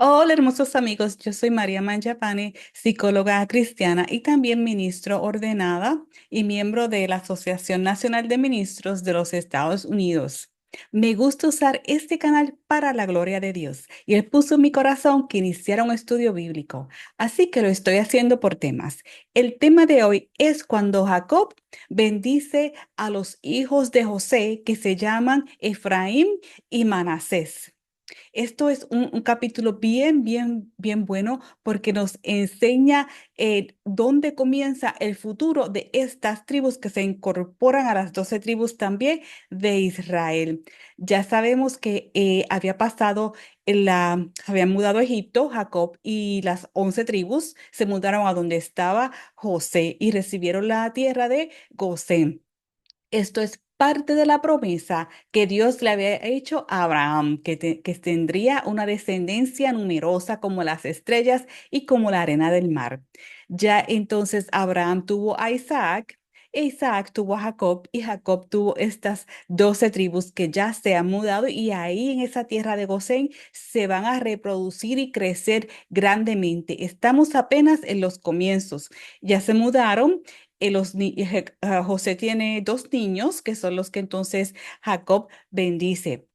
Hola, hermosos amigos. Yo soy María Mangiapane, psicóloga cristiana y también ministro ordenada y miembro de la Asociación Nacional de Ministros de los Estados Unidos. Me gusta usar este canal para la gloria de Dios y Él puso en mi corazón que iniciara un estudio bíblico, así que lo estoy haciendo por temas. El tema de hoy es cuando Jacob bendice a los hijos de José que se llaman Efraín y Manasés. Esto es un capítulo bien bueno porque nos enseña dónde comienza el futuro de estas tribus que se incorporan a las 12 tribus también de Israel. Ya sabemos que había pasado, habían mudado a Egipto, Jacob y las 11 tribus se mudaron a donde estaba José y recibieron la tierra de Gosén. Esto es parte de la promesa que Dios le había hecho a Abraham, que tendría una descendencia numerosa como las estrellas y como la arena del mar. Ya entonces Abraham tuvo a Isaac, e Isaac tuvo a Jacob y Jacob tuvo estas 12 tribus que ya se han mudado y ahí en esa tierra de Gosén se van a reproducir y crecer grandemente. Estamos apenas en los comienzos. Ya se mudaron. José tiene dos niños que son los que entonces Jacob bendice.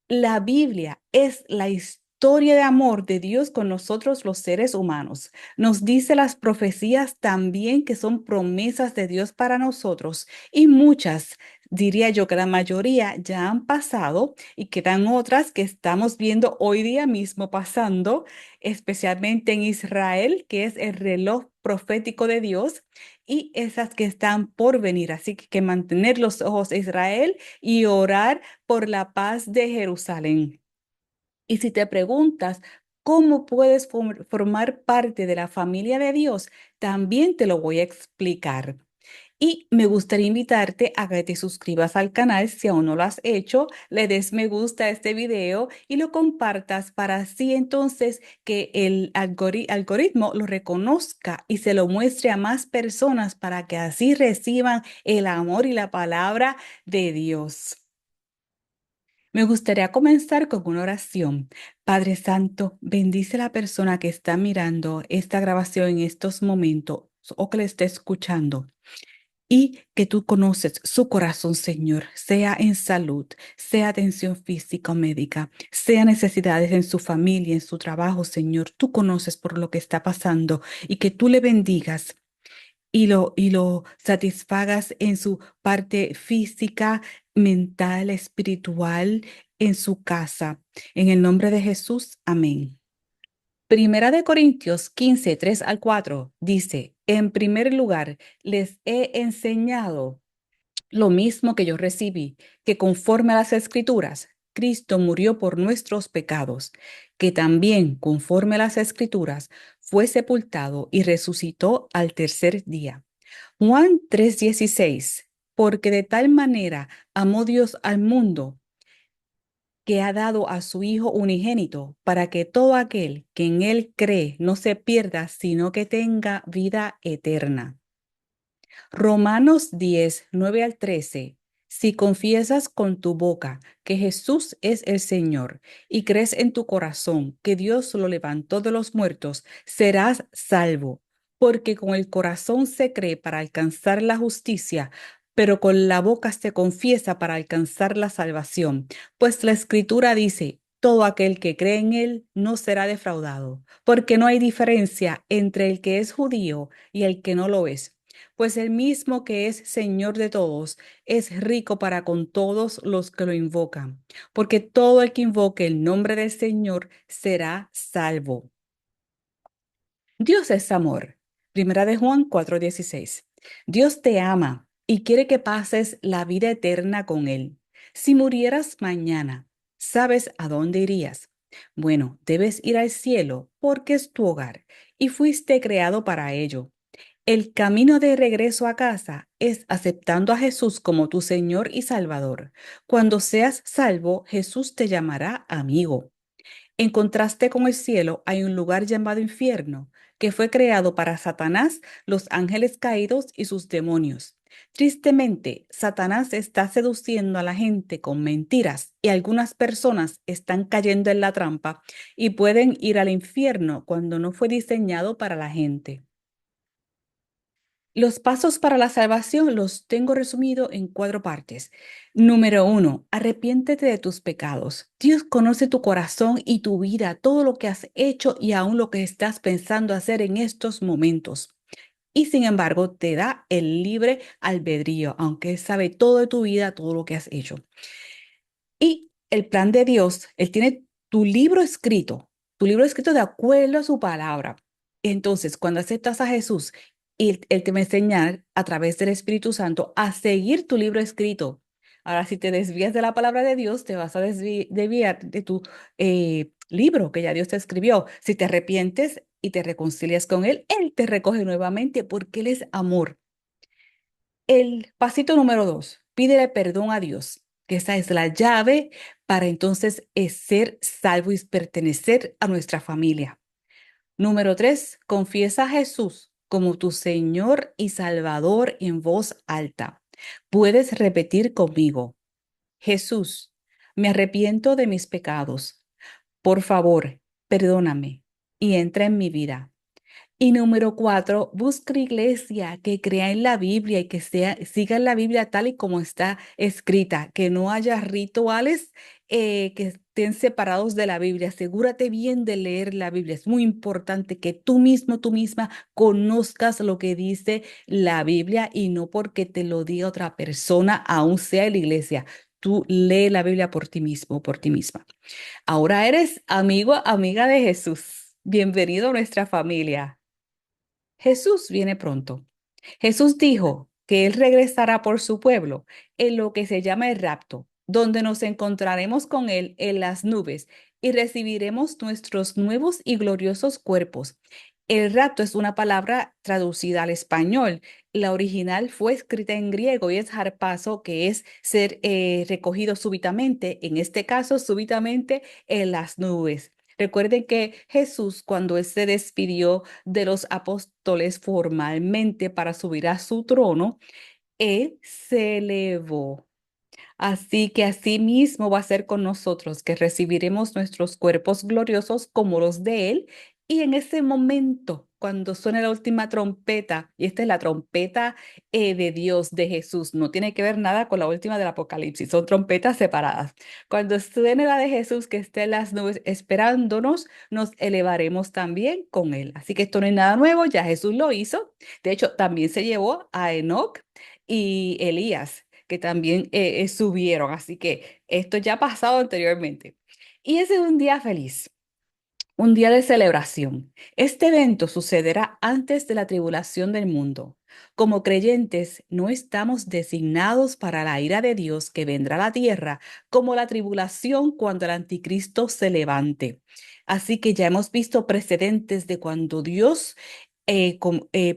La Biblia es la historia de amor de Dios con nosotros los seres humanos. Nos dice las profecías también que son promesas de Dios para nosotros y muchas, diría yo que la mayoría ya han pasado y quedan otras que estamos viendo hoy día mismo pasando, especialmente en Israel, que es el reloj profético de Dios y esas que están por venir. Así que mantener los ojos a Israel y orar por la paz de Jerusalén. Y si te preguntas cómo puedes formar parte de la familia de Dios, también te lo voy a explicar. Y me gustaría invitarte a que te suscribas al canal si aún no lo has hecho, le des me gusta a este video y lo compartas para así entonces que el algoritmo lo reconozca y se lo muestre a más personas para que así reciban el amor y la palabra de Dios. Me gustaría comenzar con una oración. Padre Santo, bendice a la persona que está mirando esta grabación en estos momentos o que le esté escuchando y que tú conoces su corazón, Señor, sea en salud, sea atención física o médica, sea necesidades en su familia, en su trabajo, Señor. Tú conoces por lo que está pasando y que tú le bendigas y lo satisfagas en su parte física, mental, espiritual, en su casa. En el nombre de Jesús, amén. Primera de Corintios 15 3 al 4 dice, en primer lugar, les he enseñado lo mismo que yo recibí, que conforme a las Escrituras, Cristo murió por nuestros pecados, que también conforme a las Escrituras fue sepultado y resucitó al tercer día. Juan 3:16, porque de tal manera amó Dios al mundo que ha dado a su Hijo unigénito, para que todo aquel que en Él cree no se pierda, sino que tenga vida eterna. Romanos 10 9 al 13. Si confiesas con tu boca que Jesús es el Señor y crees en tu corazón que Dios lo levantó de los muertos, serás salvo, porque con el corazón se cree para alcanzar la justicia, pero con la boca se confiesa para alcanzar la salvación. Pues la Escritura dice, todo aquel que cree en Él no será defraudado, porque no hay diferencia entre el que es judío y el que no lo es, pues el mismo que es Señor de todos es rico para con todos los que lo invocan, porque todo el que invoque el nombre del Señor será salvo. Dios es amor. Primera de Juan 4:16. Dios te ama y quiere que pases la vida eterna con Él. Si murieras mañana, ¿sabes a dónde irías? Bueno, debes ir al cielo porque es tu hogar y fuiste creado para ello. El camino de regreso a casa es aceptando a Jesús como tu Señor y Salvador. Cuando seas salvo, Jesús te llamará amigo. En contraste con el cielo, hay un lugar llamado infierno, que fue creado para Satanás, los ángeles caídos y sus demonios. Tristemente, Satanás está seduciendo a la gente con mentiras y algunas personas están cayendo en la trampa y pueden ir al infierno cuando no fue diseñado para la gente. Los pasos para la salvación los tengo resumido en 4 partes. Número 1, arrepiéntete de tus pecados. Dios conoce tu corazón y tu vida, todo lo que has hecho y aún lo que estás pensando hacer en estos momentos. Y sin embargo, te da el libre albedrío, aunque Él sabe todo de tu vida, todo lo que has hecho. Y el plan de Dios, Él tiene tu libro escrito de acuerdo a su palabra. Entonces, cuando aceptas a Jesús, Él te va a enseñar a través del Espíritu Santo a seguir tu libro escrito. Ahora, si te desvías de la palabra de Dios, te vas a desviar de tu libro que ya Dios te escribió. Si te arrepientes y te reconcilias con Él te recoge nuevamente porque Él es amor. El pasito número 2, pídele perdón a Dios, que esa es la llave para entonces ser salvo y pertenecer a nuestra familia. Número 3, confiesa a Jesús como tu Señor y Salvador en voz alta. Puedes repetir conmigo: Jesús, me arrepiento de mis pecados. Por favor, perdóname y entra en mi vida. Y número 4, busca iglesia que crea en la Biblia y que siga en la Biblia tal y como está escrita, que no haya rituales que estén separados de la Biblia. Asegúrate bien de leer la Biblia. Es muy importante que tú mismo, tú misma, conozcas lo que dice la Biblia y no porque te lo diga otra persona, aún sea en la iglesia. Tú lee la Biblia por ti mismo, por ti misma. Ahora eres amigo, amiga de Jesús. Bienvenido a nuestra familia. Jesús viene pronto. Jesús dijo que Él regresará por su pueblo en lo que se llama el rapto, donde nos encontraremos con Él en las nubes y recibiremos nuestros nuevos y gloriosos cuerpos. El rapto es una palabra traducida al español. La original fue escrita en griego y es harpazo, que es ser recogido súbitamente, en este caso súbitamente en las nubes. Recuerden que Jesús, cuando Él se despidió de los apóstoles formalmente para subir a su trono, Él se elevó. Así que así mismo va a ser con nosotros, que recibiremos nuestros cuerpos gloriosos como los de Él. Y en ese momento, cuando suene la última trompeta, y esta es la trompeta de Dios, de Jesús, no tiene que ver nada con la última del Apocalipsis, son trompetas separadas. Cuando suene la de Jesús que esté en las nubes esperándonos, nos elevaremos también con Él. Así que esto no es nada nuevo, ya Jesús lo hizo. De hecho, también se llevó a Enoc y Elías, que también subieron. Así que esto ya ha pasado anteriormente. Y ese es un día feliz, un día de celebración. Este evento sucederá antes de la tribulación del mundo. Como creyentes, no estamos designados para la ira de Dios que vendrá a la tierra, como la tribulación cuando el anticristo se levante. Así que ya hemos visto precedentes de cuando Dios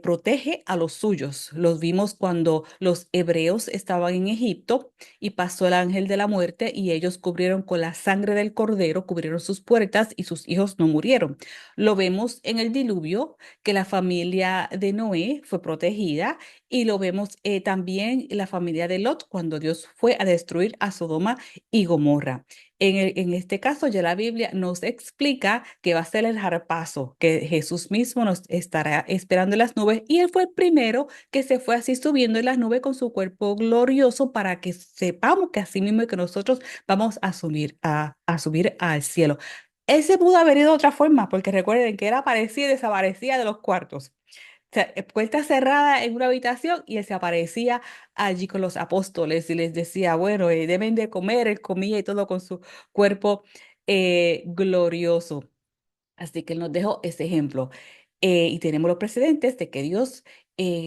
protege a los suyos. Los vimos cuando los hebreos estaban en Egipto y pasó el ángel de la muerte y ellos cubrieron con la sangre del cordero, cubrieron sus puertas y sus hijos no murieron. Lo vemos en el diluvio, que la familia de Noé fue protegida, y lo vemos también en la familia de Lot cuando Dios fue a destruir a Sodoma y Gomorra. En este caso, ya la Biblia nos explica que va a ser el jarpazo, que Jesús mismo nos estará esperando en las nubes, y Él fue el primero que se fue así subiendo en las nubes con su cuerpo glorioso para que sepamos que así mismo que nosotros vamos a subir al cielo. Él se pudo haber ido de otra forma, porque recuerden que Él aparecía y desaparecía de los cuartos. Sea, puerta cerrada en una habitación, y Él se aparecía allí con los apóstoles y les decía, bueno, deben de comer. Él comía y todo con su cuerpo glorioso. Así que Él nos dejó ese ejemplo. Y tenemos los precedentes de que Dios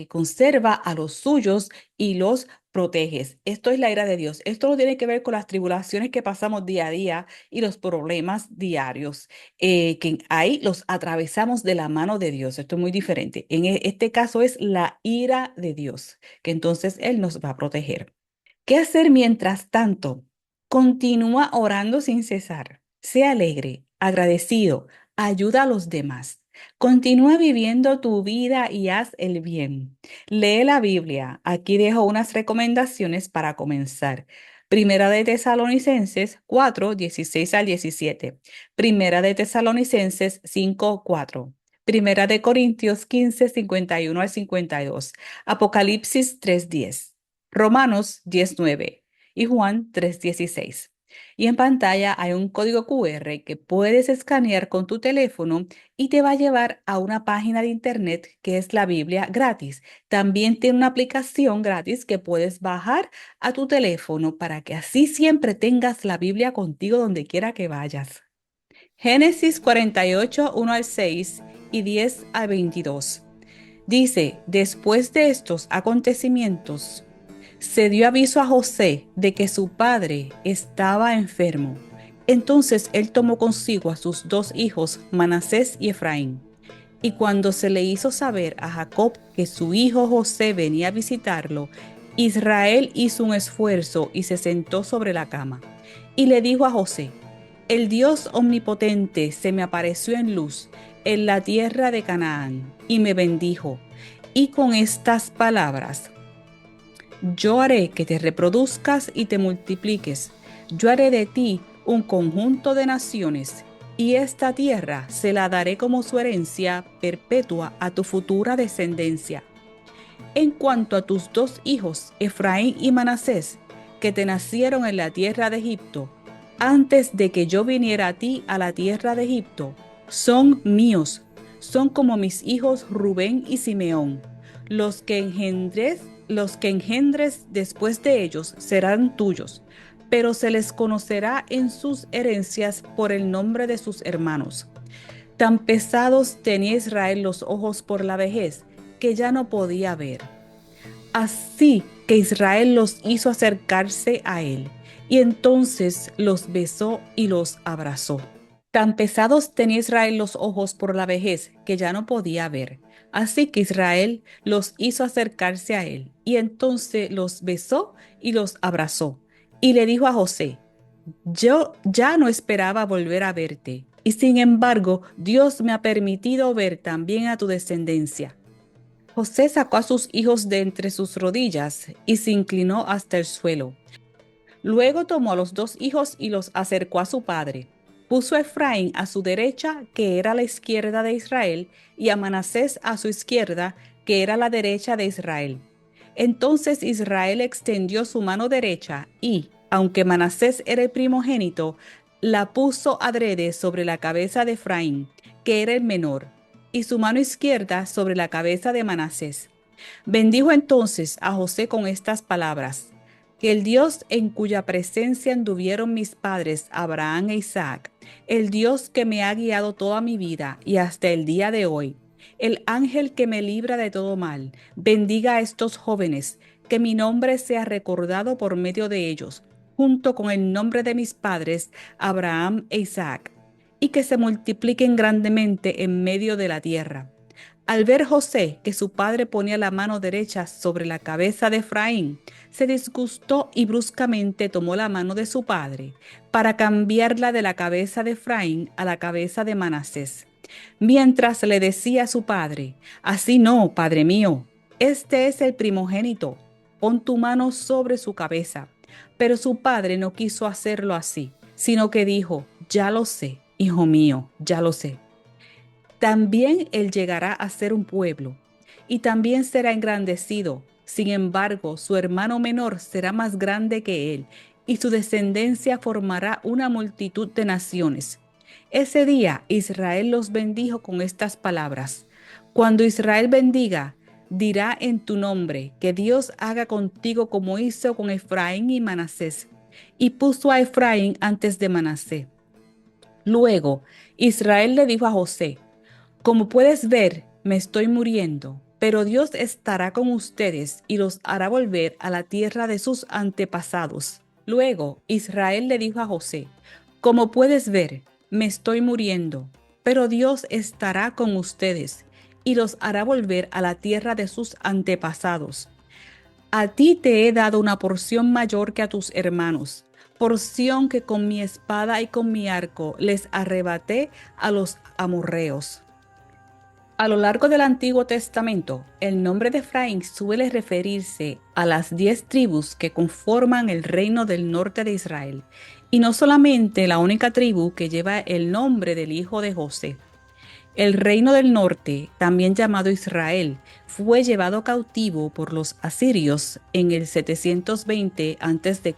conserva a los suyos y los protege. Esto es la ira de Dios. Esto no tiene que ver con las tribulaciones que pasamos día a día y los problemas diarios, que ahí los atravesamos de la mano de Dios. Esto es muy diferente. En este caso es la ira de Dios, que entonces Él nos va a proteger. ¿Qué hacer mientras tanto? Continúa orando sin cesar. Sea alegre, agradecido, ayuda a los demás. Continúa viviendo tu vida y haz el bien. Lee la Biblia. Aquí dejo unas recomendaciones para comenzar. Primera de Tesalonicenses 4, 16 al 17. Primera de Tesalonicenses 5, 4. Primera de Corintios 15, 51 al 52. Apocalipsis 3, 10. Romanos 10, 9 y Juan 3, 16. Y en pantalla hay un código QR que puedes escanear con tu teléfono y te va a llevar a una página de internet que es la Biblia gratis. También tiene una aplicación gratis que puedes bajar a tu teléfono para que así siempre tengas la Biblia contigo donde quiera que vayas. Génesis 48, 1 al 6 y 10 al 22. Dice, después de estos acontecimientos, se dio aviso a José de que su padre estaba enfermo. Entonces él tomó consigo a sus dos hijos, Manasés y Efraín. Y cuando se le hizo saber a Jacob que su hijo José venía a visitarlo, Israel hizo un esfuerzo y se sentó sobre la cama. Y le dijo a José, el Dios omnipotente se me apareció en luz en la tierra de Canaán y me bendijo. Y con estas palabras, yo haré que te reproduzcas y te multipliques. Yo haré de ti un conjunto de naciones, y esta tierra se la daré como su herencia perpetua a tu futura descendencia. En cuanto a tus dos hijos, Efraín y Manasés, que te nacieron en la tierra de Egipto, antes de que yo viniera a ti a la tierra de Egipto, son míos, son como mis hijos Rubén y Simeón. Los que engendres después de ellos serán tuyos, pero se les conocerá en sus herencias por el nombre de sus hermanos. Tan pesados tenía Israel los ojos por la vejez, que ya no podía ver. Así que Israel los hizo acercarse a él, y entonces los besó y los abrazó. Tan pesados tenía Israel los ojos por la vejez, que ya no podía ver. Así que Israel los hizo acercarse a él, y entonces los besó y los abrazó. Y le dijo a José, yo ya no esperaba volver a verte, y sin embargo Dios me ha permitido ver también a tu descendencia. José sacó a sus hijos de entre sus rodillas y se inclinó hasta el suelo. Luego tomó a los dos hijos y los acercó a su padre. Puso a Efraín a su derecha, que era la izquierda de Israel, y a Manasés a su izquierda, que era la derecha de Israel. Entonces Israel extendió su mano derecha y, aunque Manasés era el primogénito, la puso adrede sobre la cabeza de Efraín, que era el menor, y su mano izquierda sobre la cabeza de Manasés. Bendijo entonces a José con estas palabras: que el Dios en cuya presencia anduvieron mis padres Abraham e Isaac, el Dios que me ha guiado toda mi vida y hasta el día de hoy, el ángel que me libra de todo mal, bendiga a estos jóvenes, que mi nombre sea recordado por medio de ellos, junto con el nombre de mis padres Abraham e Isaac, y que se multipliquen grandemente en medio de la tierra. Al ver José que su padre ponía la mano derecha sobre la cabeza de Efraín, se disgustó y bruscamente tomó la mano de su padre para cambiarla de la cabeza de Efraín a la cabeza de Manasés. Mientras le decía a su padre, así no, padre mío, este es el primogénito, pon tu mano sobre su cabeza. Pero su padre no quiso hacerlo así, sino que dijo, ya lo sé, hijo mío, ya lo sé. También él llegará a ser un pueblo, y también será engrandecido. Sin embargo, su hermano menor será más grande que él, y su descendencia formará una multitud de naciones. Ese día Israel los bendijo con estas palabras: cuando Israel bendiga, dirá en tu nombre, que Dios haga contigo como hizo con Efraín y Manasés. Y puso a Efraín antes de Manasés. Luego Israel le dijo a José, como puedes ver, me estoy muriendo, pero Dios estará con ustedes y los hará volver a la tierra de sus antepasados. Luego Israel le dijo a José, como puedes ver, me estoy muriendo, pero Dios estará con ustedes y los hará volver a la tierra de sus antepasados. A ti te he dado una porción mayor que a tus hermanos, porción que con mi espada y con mi arco les arrebaté a los amorreos. A lo largo del Antiguo Testamento, el nombre de Efraín suele referirse a las 10 tribus que conforman el reino del norte de Israel, y no solamente la única tribu que lleva el nombre del hijo de José. El reino del norte, también llamado Israel, fue llevado cautivo por los asirios en el 720 a.C.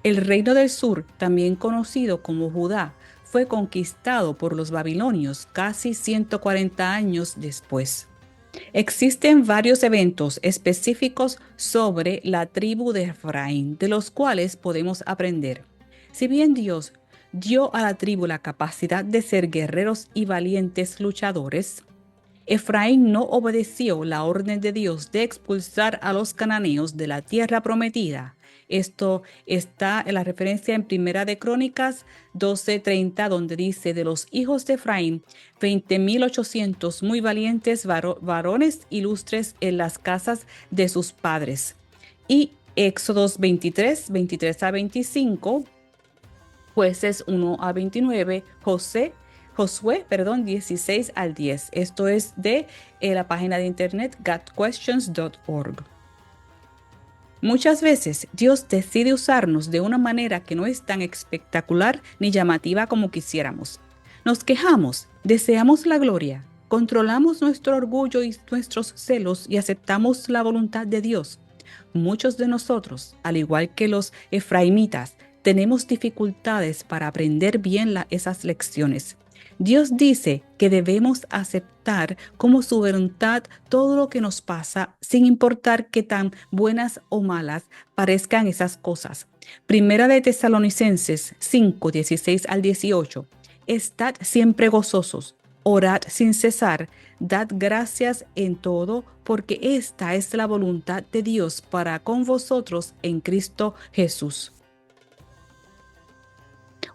El reino del sur, también conocido como Judá, fue conquistado por los babilonios casi 140 años después. Existen varios eventos específicos sobre la tribu de Efraín, de los cuales podemos aprender. Si bien Dios dio a la tribu la capacidad de ser guerreros y valientes luchadores, Efraín no obedeció la orden de Dios de expulsar a los cananeos de la tierra prometida. Esto está en la referencia en Primera de Crónicas 12:30, donde dice: de los hijos de Efraín, 20.800 muy valientes varones ilustres en las casas de sus padres. Y Éxodos 23:23-25, Jueces 1-29, Josué, 16-10. Esto es de la página de internet gotquestions.org. Muchas veces Dios decide usarnos de una manera que no es tan espectacular ni llamativa como quisiéramos. Nos quejamos, deseamos la gloria, controlamos nuestro orgullo y nuestros celos y aceptamos la voluntad de Dios. Muchos de nosotros, al igual que los efraimitas, tenemos dificultades para aprender bien esas lecciones. Dios dice que debemos aceptar como su voluntad todo lo que nos pasa, sin importar qué tan buenas o malas parezcan esas cosas. Primera de Tesalonicenses 5:16-18. Estad siempre gozosos, orad sin cesar, dad gracias en todo, porque esta es la voluntad de Dios para con vosotros en Cristo Jesús.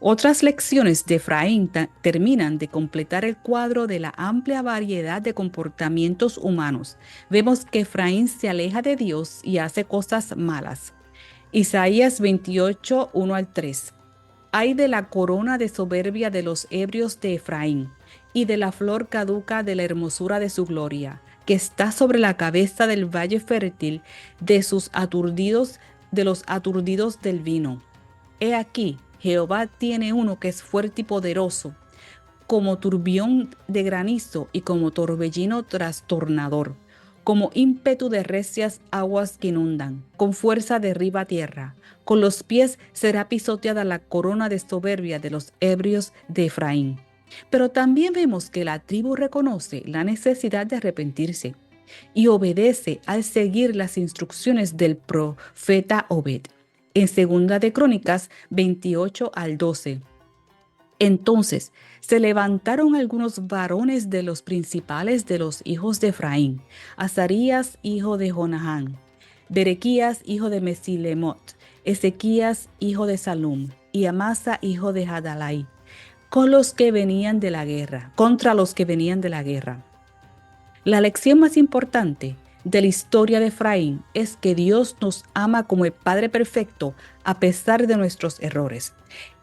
Otras lecciones de Efraín terminan de completar el cuadro de la amplia variedad de comportamientos humanos. Vemos que Efraín se aleja de Dios y hace cosas malas. Isaías 28, 1-3. Ay de la corona de soberbia de los ebrios de Efraín, y de la flor caduca de la hermosura de su gloria, que está sobre la cabeza del valle fértil de los aturdidos del vino. He aquí, Jehová tiene uno que es fuerte y poderoso, como turbión de granizo y como torbellino trastornador, como ímpetu de recias aguas que inundan, con fuerza derriba tierra. Con los pies será pisoteada la corona de soberbia de los ebrios de Efraín. Pero también vemos que la tribu reconoce la necesidad de arrepentirse y obedece al seguir las instrucciones del profeta Obed. En Segunda de Crónicas 28-12. Entonces se levantaron algunos varones de los principales de los hijos de Efraín: Azarías, hijo de Jonahán, Berequías, hijo de Mesilemot, Ezequías, hijo de Salum, y Amasa, hijo de Hadalai, contra los que venían de la guerra. La lección más importante de la historia de Efraín es que Dios nos ama como el Padre perfecto a pesar de nuestros errores.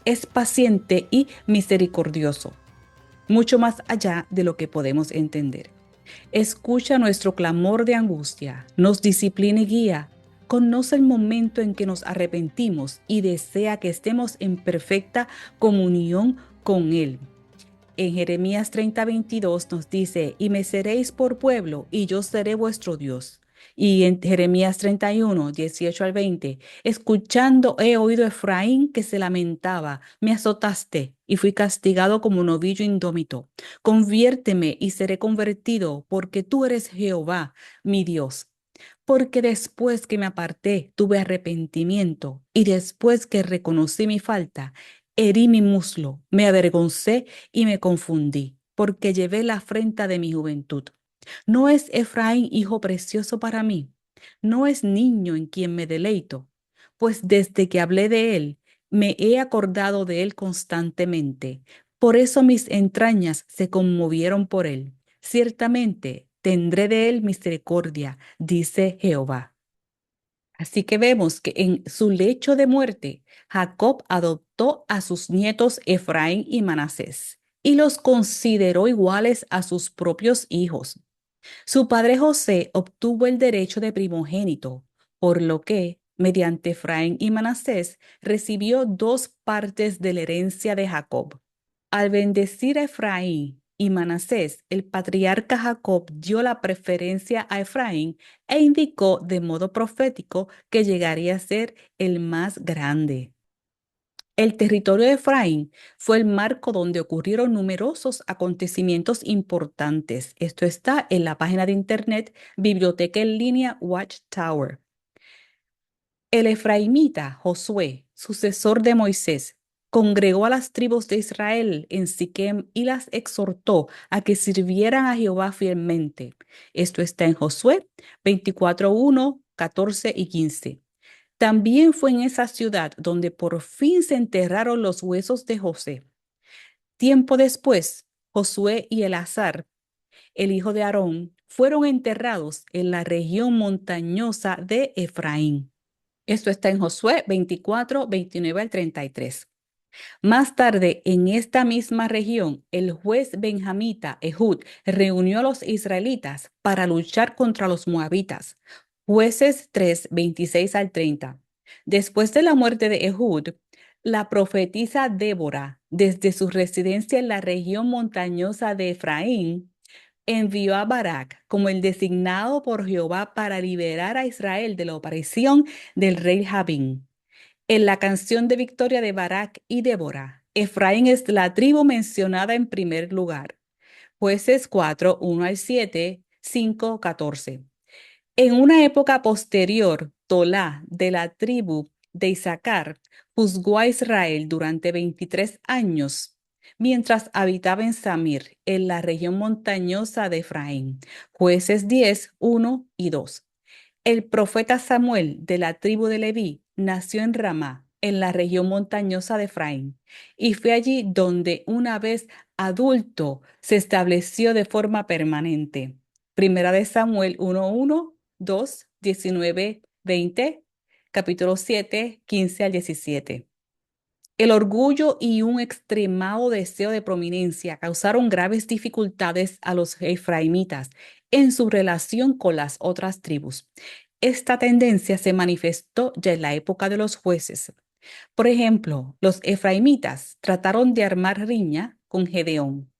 Es paciente y misericordioso, mucho más allá de lo que podemos entender. Escucha nuestro clamor de angustia, nos disciplina y guía, conoce el momento en que nos arrepentimos y desea que estemos en perfecta comunión con Él. En Jeremías 30:22 nos dice: y me seréis por pueblo, y yo seré vuestro Dios. Y en Jeremías 31:18-20, escuchando he oído a Efraín que se lamentaba, me azotaste y fui castigado como novillo indómito. Conviérteme y seré convertido, porque tú eres Jehová, mi Dios. Porque después que me aparté, tuve arrepentimiento, y después que reconocí mi falta, herí mi muslo, me avergoncé y me confundí, porque llevé la afrenta de mi juventud. ¿No es Efraín hijo precioso para mí? ¿No es niño en quien me deleito? Pues desde que hablé de él, me he acordado de él constantemente. Por eso mis entrañas se conmovieron por él. Ciertamente tendré de él misericordia, dice Jehová. Así que vemos que en su lecho de muerte, Jacob adoptó a sus nietos Efraín y Manasés. y los consideró iguales a sus propios hijos. Su padre José obtuvo el derecho de primogénito, por lo que, mediante Efraín y Manasés, recibió dos partes de la herencia de Jacob. Al bendecir a Efraín y Manasés, el patriarca Jacob dio la preferencia a Efraín e indicó de modo profético que llegaría a ser el más grande. El territorio de Efraín fue el marco donde ocurrieron numerosos acontecimientos importantes. Esto está en la página de internet Biblioteca en línea Watchtower. El efraimita Josué, sucesor de Moisés, congregó a las tribus de Israel en Siquem y las exhortó a que sirvieran a Jehová fielmente. Esto está en Josué 24:1, 14 y 15. También fue en esa ciudad donde por fin se enterraron los huesos de José. Tiempo después, Josué y Eleazar, el hijo de Aarón, fueron enterrados en la región montañosa de Efraín. Esto está en Josué 24, 29 al 33. Más tarde, en esta misma región, el juez benjamita Ehud reunió a los israelitas para luchar contra los moabitas. Jueces 3, 26 al 30. Después de la muerte de Ehud, la profetisa Débora, desde su residencia en la región montañosa de Efraín, envió a Barak como el designado por Jehová para liberar a Israel de la opresión del rey Jabín. En la canción de victoria de Barak y Débora, Efraín es la tribu mencionada en primer lugar. Jueces 4, 1 al 7, 5, 14. En una época posterior, Tolá, de la tribu de Isaacar, juzgó a Israel durante 23 años, mientras habitaba en Samir, en la región montañosa de Efraín. Jueces 10, 1 y 2. El profeta Samuel de la tribu de Leví nació en Ramá, en la región montañosa de Efraín, y fue allí donde una vez adulto se estableció de forma permanente. Primera de Samuel 1:1, 2, 19, 20, capítulo 7, 15 al 17. El orgullo y un extremado deseo de prominencia causaron graves dificultades a los efraimitas en su relación con las otras tribus. Esta tendencia se manifestó ya en la época de los jueces. Por ejemplo, los efraimitas trataron de armar riña con Gedeón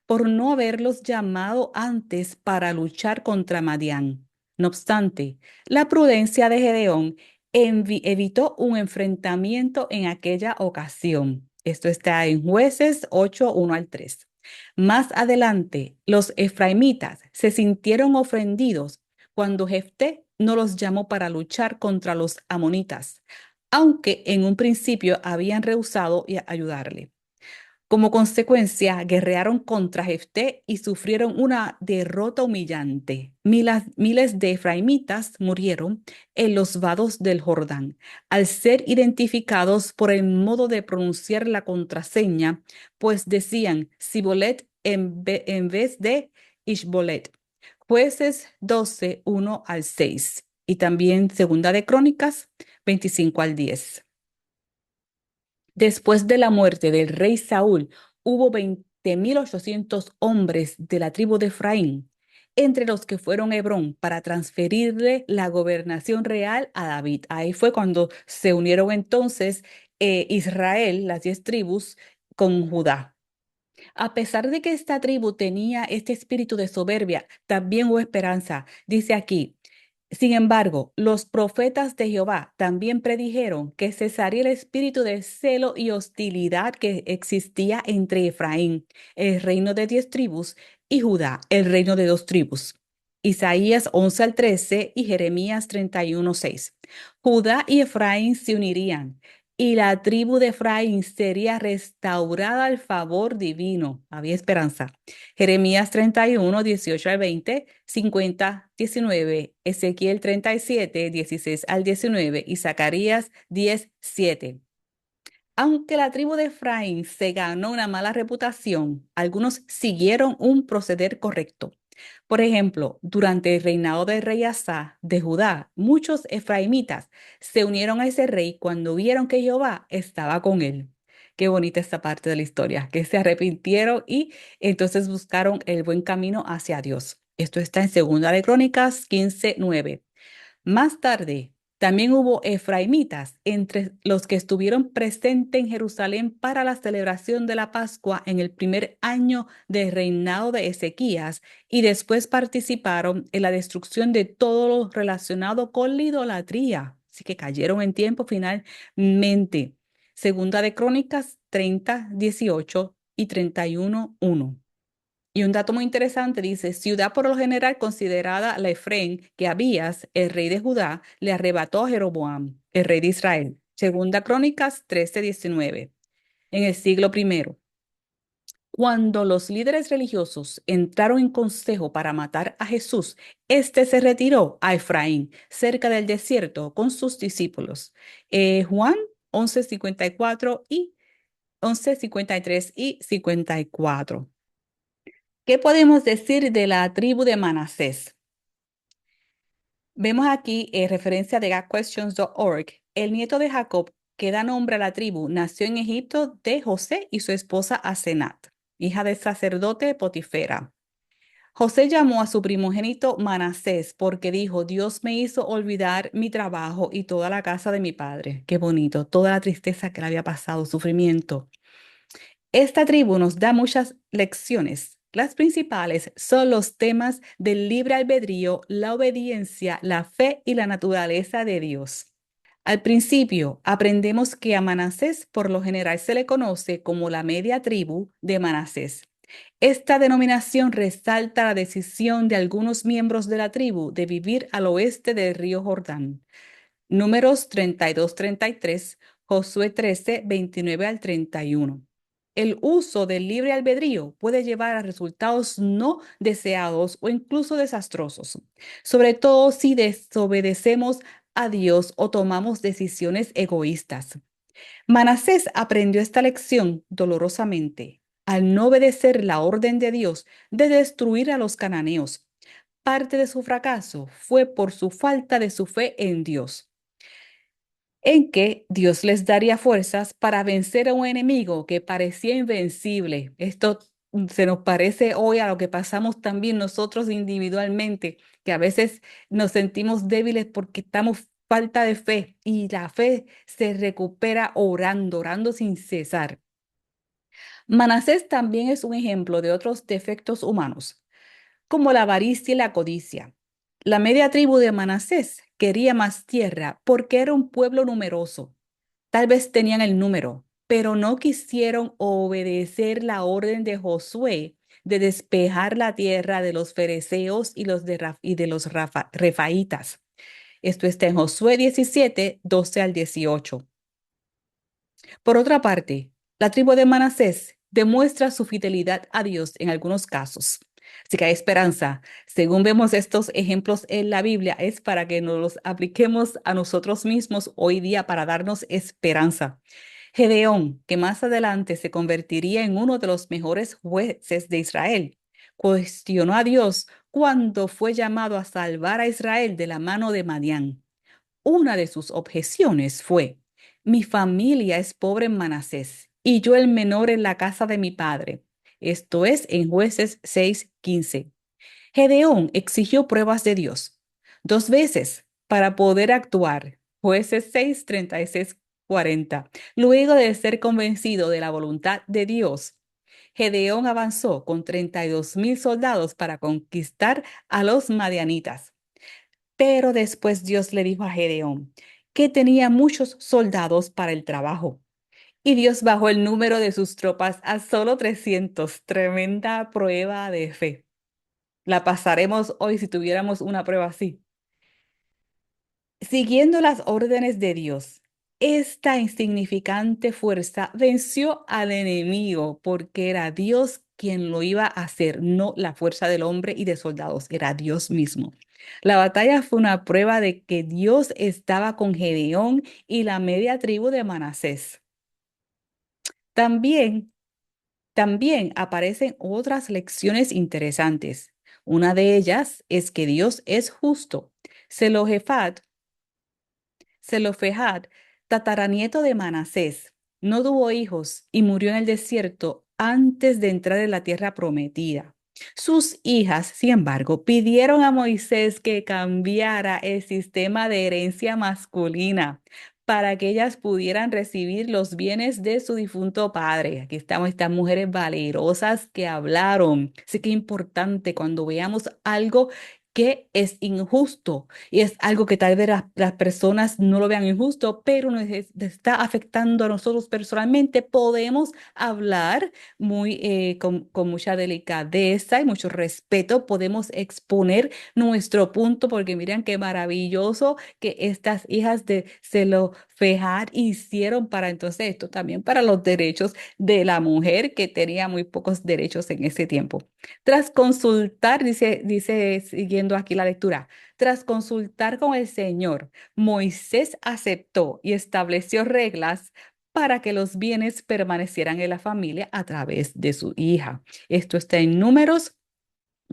por no haberlos llamado antes para luchar contra Madián. No obstante, la prudencia de Gedeón evitó un enfrentamiento en aquella ocasión. Esto está en Jueces 8, 1 al 3. Más adelante, los efraimitas se sintieron ofendidos cuando Jefté no los llamó para luchar contra los amonitas, aunque en un principio habían rehusado ayudarle. Como consecuencia, guerrearon contra Jefté y sufrieron una derrota humillante. Miles de efraimitas murieron en los vados del Jordán al ser identificados por el modo de pronunciar la contraseña, pues decían Sibolet en vez de Ishbolet. Jueces 12, 1 al 6 y también Segunda de Crónicas 25 al 10. Después de la muerte del rey Saúl, hubo 20.800 hombres de la tribu de Efraín, entre los que fueron a Hebrón para transferirle la gobernación real a David. Ahí fue cuando se unieron entonces Israel, las 10 tribus, con Judá. A pesar de que esta tribu tenía este espíritu de soberbia, también hubo esperanza. Dice aquí, sin embargo, los profetas de Jehová también predijeron que cesaría el espíritu de celo y hostilidad que existía entre Efraín, el reino de 10 tribus, y Judá, el reino de 2 tribus. Isaías 11 al 13 y Jeremías 31:6. Judá y Efraín se unirían y la tribu de Efraín sería restaurada al favor divino. Había esperanza. Jeremías 31, 18 al 20, 50, 19, Ezequiel 37, 16 al 19 y Zacarías 10, 7. Aunque la tribu de Efraín se ganó una mala reputación, algunos siguieron un proceder correcto. Por ejemplo, durante el reinado del rey Asa de Judá, muchos efraimitas se unieron a ese rey cuando vieron que Jehová estaba con él. Qué bonita esta parte de la historia, que se arrepintieron y entonces buscaron el buen camino hacia Dios. Esto está en Segunda de Crónicas 15:9. Más tarde, también hubo efraimitas entre los que estuvieron presentes en Jerusalén para la celebración de la Pascua en el primer año del reinado de Ezequías y después participaron en la destrucción de todo lo relacionado con la idolatría. Así que cayeron en tiempo finalmente. Segunda de Crónicas 30:18 y 31:1. Y un dato muy interesante dice, ciudad por lo general considerada la Efraín, que Abías, el rey de Judá, le arrebató a Jeroboam, el rey de Israel. Segunda Crónicas 13:19. En el siglo primero, cuando los líderes religiosos entraron en consejo para matar a Jesús, éste se retiró a Efraín, cerca del desierto, con sus discípulos. Juan 11:54 y 11:53 y 54. ¿Qué podemos decir de la tribu de Manasés? Vemos aquí referencia de GodQuestions.org. El nieto de Jacob, que da nombre a la tribu, nació en Egipto de José y su esposa Asenat, hija del sacerdote Potifera. José llamó a su primogénito Manasés porque dijo, Dios me hizo olvidar mi trabajo y toda la casa de mi padre. Qué bonito, toda la tristeza que le había pasado, sufrimiento. Esta tribu nos da muchas lecciones. Las principales son los temas del libre albedrío, la obediencia, la fe y la naturaleza de Dios. Al principio, aprendemos que a Manasés por lo general se le conoce como la media tribu de Manasés. Esta denominación resalta la decisión de algunos miembros de la tribu de vivir al oeste del río Jordán. Números 32-33, Josué 13:29 al 31. El uso del libre albedrío puede llevar a resultados no deseados o incluso desastrosos, sobre todo si desobedecemos a Dios o tomamos decisiones egoístas. Manasés aprendió esta lección dolorosamente al no obedecer la orden de Dios de destruir a los cananeos. Parte de su fracaso fue por su falta de su fe en Dios en que Dios les daría fuerzas para vencer a un enemigo que parecía invencible. Esto se nos parece hoy a lo que pasamos también nosotros individualmente, que a veces nos sentimos débiles porque estamos falta de fe y la fe se recupera orando, orando sin cesar. Manasés también es un ejemplo de otros defectos humanos como la avaricia y la codicia. La media tribu de Manasés quería más tierra porque era un pueblo numeroso. Tal vez tenían el número, pero no quisieron obedecer la orden de Josué de despejar la tierra de los fereceos y, de los refaítas. Esto está en Josué 17:12 al 18. Por otra parte, la tribu de Manasés demuestra su fidelidad a Dios en algunos casos. Así que hay esperanza. Según vemos estos ejemplos en la Biblia, es para que nos los apliquemos a nosotros mismos hoy día para darnos esperanza. Gedeón, que más adelante se convertiría en uno de los mejores jueces de Israel, cuestionó a Dios cuando fue llamado a salvar a Israel de la mano de Madián. Una de sus objeciones fue, mi familia es pobre en Manasés y yo el menor en la casa de mi padre. Esto es en Jueces 6:15. Gedeón exigió pruebas de Dios 2 veces para poder actuar. Jueces 6:36-40. Luego de ser convencido de la voluntad de Dios, Gedeón avanzó con 32,000 soldados para conquistar a los madianitas. Pero después Dios le dijo a Gedeón que tenía muchos soldados para el trabajo. Y Dios bajó el número de sus tropas a solo 300. Tremenda prueba de fe. La pasaremos hoy si tuviéramos una prueba así. Siguiendo las órdenes de Dios, esta insignificante fuerza venció al enemigo porque era Dios quien lo iba a hacer, no la fuerza del hombre y de soldados, era Dios mismo. La batalla fue una prueba de que Dios estaba con Gedeón y la media tribu de Manasés. También, también aparecen otras lecciones interesantes. Una de ellas es que Dios es justo. Zelofehad, Zelofehad, tataranieto de Manasés, no tuvo hijos y murió en el desierto antes de entrar en la tierra prometida. Sus hijas, sin embargo, pidieron a Moisés que cambiara el sistema de herencia masculina para que ellas pudieran recibir los bienes de su difunto padre. Aquí estamos estas mujeres valerosas que hablaron. Así que es importante cuando veamos algo que es injusto y es algo que tal vez las personas no lo vean injusto, pero nos está afectando a nosotros personalmente, podemos hablar con mucha delicadeza y mucho respeto, podemos exponer nuestro punto, porque miren qué maravilloso que estas hijas de Zelofehad hicieron para entonces esto también para los derechos de la mujer que tenía muy pocos derechos en ese tiempo. Tras consultar, dice siguiendo aquí la lectura, tras consultar con el Señor, Moisés aceptó y estableció reglas para que los bienes permanecieran en la familia a través de su hija. Esto está en Números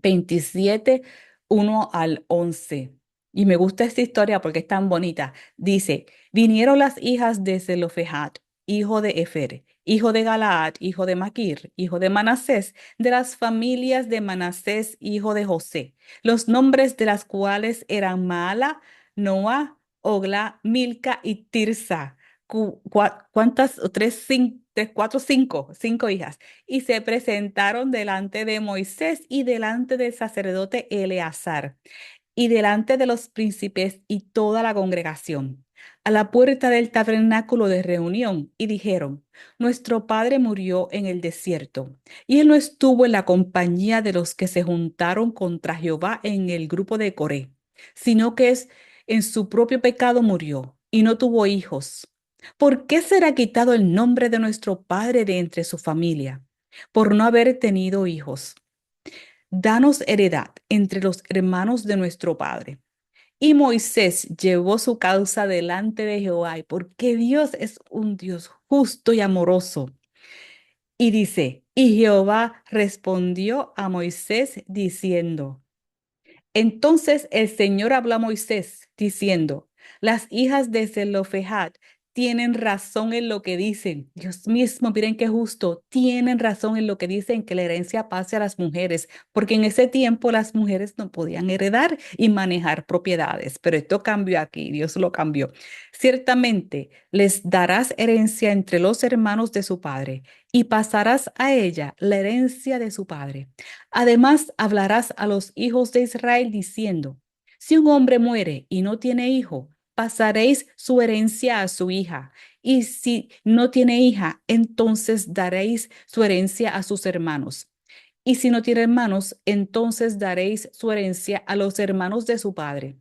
27, 1 al 11. Y me gusta esta historia porque es tan bonita. Dice, vinieron las hijas de Zelofehad, hijo de Efer, hijo de Galaad, hijo de Maquir, hijo de Manasés, de las familias de Manasés, hijo de José, los nombres de las cuales eran Maala, Noa, Ogla, Milca y Tirsa. ¿Cuántas? Tres, cuatro, cinco hijas y se presentaron delante de Moisés y delante del sacerdote Eleazar y delante de los príncipes y toda la congregación, a la puerta del tabernáculo de reunión, y dijeron, nuestro padre murió en el desierto, y él no estuvo en la compañía de los que se juntaron contra Jehová en el grupo de Coré, sino que en su propio pecado murió, y no tuvo hijos. ¿Por qué será quitado el nombre de nuestro padre de entre su familia? Por no haber tenido hijos. Danos heredad entre los hermanos de nuestro padre. Y Moisés llevó su causa delante de Jehová, y porque Dios es un Dios justo y amoroso. Y dice, y Jehová respondió a Moisés diciendo, entonces el Señor habló a Moisés diciendo, las hijas de Zelofehad tienen razón en lo que dicen. Dios mismo, miren qué justo, tienen razón en lo que dicen que la herencia pase a las mujeres, porque en ese tiempo las mujeres no podían heredar y manejar propiedades, pero esto cambió aquí, Dios lo cambió. Ciertamente les darás herencia entre los hermanos de su padre y pasarás a ella la herencia de su padre. Además, hablarás a los hijos de Israel diciendo, si un hombre muere y no tiene hijo, pasaréis su herencia a su hija. Y si no tiene hija, entonces daréis su herencia a sus hermanos. Y si no tiene hermanos, entonces daréis su herencia a los hermanos de su padre.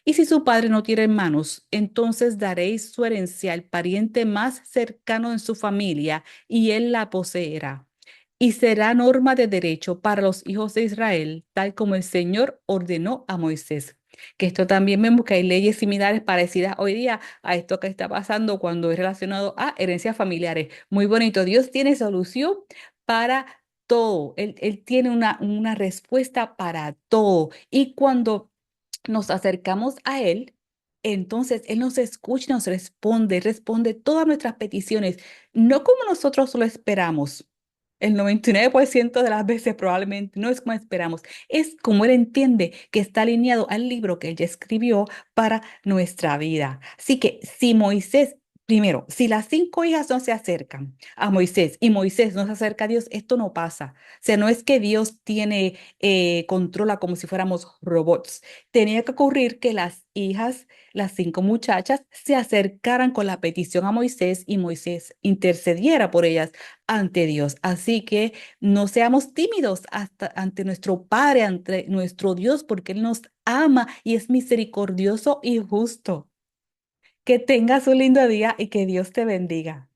Y si su padre no tiene hermanos, entonces daréis su herencia al pariente más cercano en su familia, y él la poseerá. Y será norma de derecho para los hijos de Israel, tal como el Señor ordenó a Moisés. Que esto también vemos que hay leyes similares parecidas hoy día a esto que está pasando cuando es relacionado a herencias familiares. Muy bonito. Dios tiene solución para todo. Él tiene una respuesta para todo. Y cuando nos acercamos a Él, entonces Él nos escucha y nos responde todas nuestras peticiones, no como nosotros lo esperamos. El 99% de las veces probablemente no es como esperamos, es como Él entiende que está alineado al libro que Él ya escribió para nuestra vida. Así que si Moisés, primero, si las cinco hijas no se acercan a Moisés y Moisés no se acerca a Dios, esto no pasa. O sea, no es que Dios tiene, controla como si fuéramos robots. Tenía que ocurrir que las hijas, las cinco muchachas, se acercaran con la petición a Moisés y Moisés intercediera por ellas ante Dios. Así que no seamos tímidos hasta ante nuestro Padre, ante nuestro Dios, porque Él nos ama y es misericordioso y justo. Que tengas un lindo día y que Dios te bendiga.